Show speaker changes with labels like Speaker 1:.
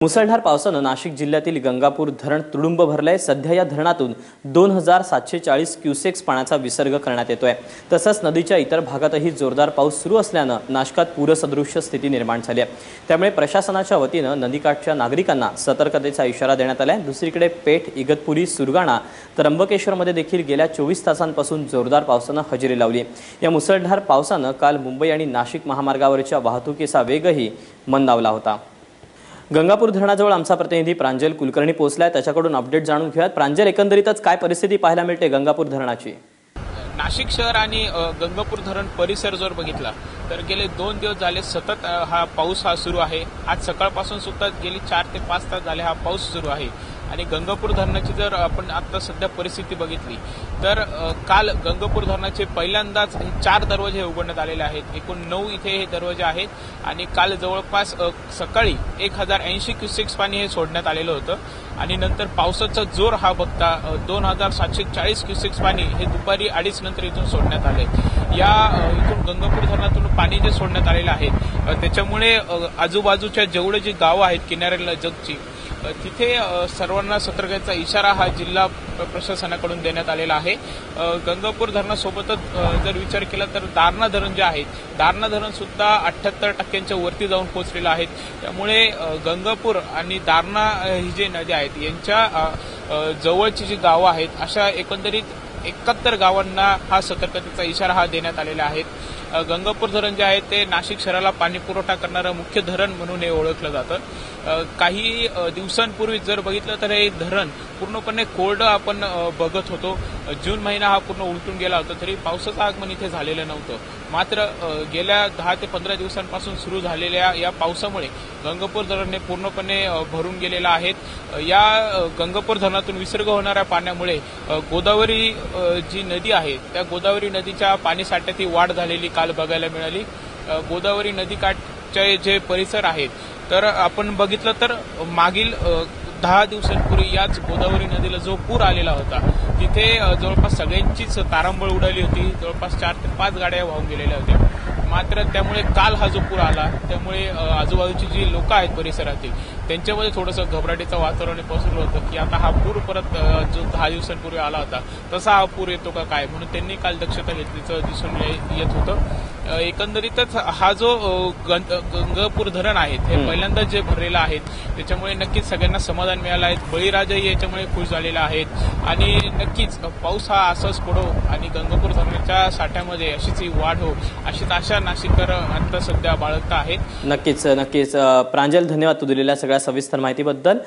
Speaker 1: मुसळधार पावसानं नाशिक जिल्ह्यातील गंगापूर धरण तुडुंब भरलंय। सध्या या धरणातून 2740 क्युसेक्स पाण्याचा विसर्ग करण्यात येतोय। तसंच नदीच्या इतर भागातही जोरदार पाऊस सुरू असल्यानं नाशकात पूरसदृश्य स्थिती निर्माण झाली आहे। त्यामुळे प्रशासनाच्या वतीनं नदीकाठच्या नागरिकांना सतर्कतेचा इशारा देण्यात आलाय। दुसरीकडे पेठ, इगतपुरी, सुरगाणा, त्र्यंबकेश्वरमध्ये देखील गेल्या 24 तासांपासून जोरदार पावसानं हजेरी लावली आहे। या मुसळधार पावसानं काल मुंबई आणि नाशिक महामार्गावरच्या वाहतुकीचा वेगही मंदावला होता। गंगापूर धरणाजवळ आमचा प्रतिनिधी प्रांजल कुलकर्णी पोहोचलाय, त्याच्याकडून अपडेट जाणून घेऊयात। प्रांजल, एकंदरीतच काय परिस्थिती पाहायला मिळते गंगापूर धरणाची?
Speaker 2: नाशिक शहर आणि गंगापूर धरण परिसर जर बघितला तर गेले 2 दिवस झाले सतत हा पाऊस सुरू आहे। आज सकाळपासून सुद्धा गेली 4 ते 5 तास झाले हा पाऊस सुरू आहे। आणि गंगापूर धरणाची जर आपण आता सध्या परिस्थिती बघितली तर काल गंगापूर धरणाचे पहिल्यांदाच 4 दरवाजे उघडण्यात आलेले आहेत। एकूण 9 इथे हे दरवाजे आहेत आणि काल जवळपास सकाळी 1080 क्युसेक्स पाणी हे सोडण्यात आलेलं होतं आणि नंतर पावसाचा जोर हा बघता 2740 क्युसेक्स पाणी हे दुपारी 2:30 नंतर इथून सोडण्यात आले। या इथून गंगापूर धरणातून पाणी जे सोडण्यात आलेलं आहे त्याच्यामुळे आजूबाजूच्या जेवढे जी गावं आहेत किनाऱ्याला जगची तिथे सर्वांना सतर्कतेचा इशारा हा जिल्हा प्रशासनाकडून देण्यात आलेला आहे। गंगापूर धरणासोबतच जर विचार केला तर दारणा धरण जे आहे, दारणा धरण सुद्धा 78% वरती जाऊन पोहोचलेलं आहे। त्यामुळे गंगापूर आणि दारणा ही जी नदी आहेत यांच्या जवळची जी गावं आहेत अशा एकंदरीत 71 गावांना हा सतर्कतेचा इशारा हा देण्यात आलेला आहे। गंगापूर धरण जे आहे ते नाशिक शहराला पाणी पुरवठा करणारं मुख्य धरण म्हणून हे ओळखलं जातं। काही दिवसांपूर्वी जर बघितलं तर हे धरण पूर्णपणे कोरडं आपण बघत होतो। जून महिना हा पूर्ण उलटून गेला होता तरी पावसाचं आगमन इथे झालेलं नव्हतं। मात्र गेल्या 10 ते 15 दिवसांपासून सुरू झालेल्या या पावसामुळे गंगापूर धरण हे पूर्णपणे भरून गेलेलं आहे। या गंगापूर धरणातून विसर्ग होणाऱ्या पाण्यामुळे गोदावरी जी नदी आहे त्या गोदावरी नदीच्या पाणीसाठ्यात वाढ झालेली काल बघायला मिळाली। गोदावरी नदीकाठचे जे परिसर आहेत तर आपण बघितलं तर मागील 10 दिवसांपूर्वी याच गोदावरी नदीला जो पूर आलेला होता तिथे जवळपास सगळ्यांचीच तारांबळ उडाली होती। जवळपास 4 ते 5 गाड्या वाहून गेलेल्या होत्या। मात्र त्यामुळे काल हा जो पूर आला त्यामुळे आजूबाजूची जी लोक आहेत परिसरातील त्यांच्यामध्ये थोडंसं घबराटीचं वातावरण पसरलं होतं की आता हा पूर परत जो 10 दिवसांपूर्वी आला होता तसा हा पूर येतो का काय, म्हणून त्यांनी काल दक्षता घेतल्याचं दिसून येत होतं। एकंदरीतच हा जो गंगापूर धरण आहे ते पहिल्यांदा जे भरलेलं आहे त्याच्यामुळे नक्कीच सगळ्यांना समाधान मिळालं आहे। बळीराजाही याच्यामुळे खुश झालेला आहेत आणि नक्कीच पाऊस हा असाच पडो आणि गंगापूर धरणाच्या साठ्यामध्ये अशीच ही वाढ हो अशीच आशा नाशिककर आता सध्या बाळगता आहेत।
Speaker 1: नक्कीच प्रांजल, धन्यवाद तू दिलेल्या सगळ्या सविस्तर माहितीबद्दल।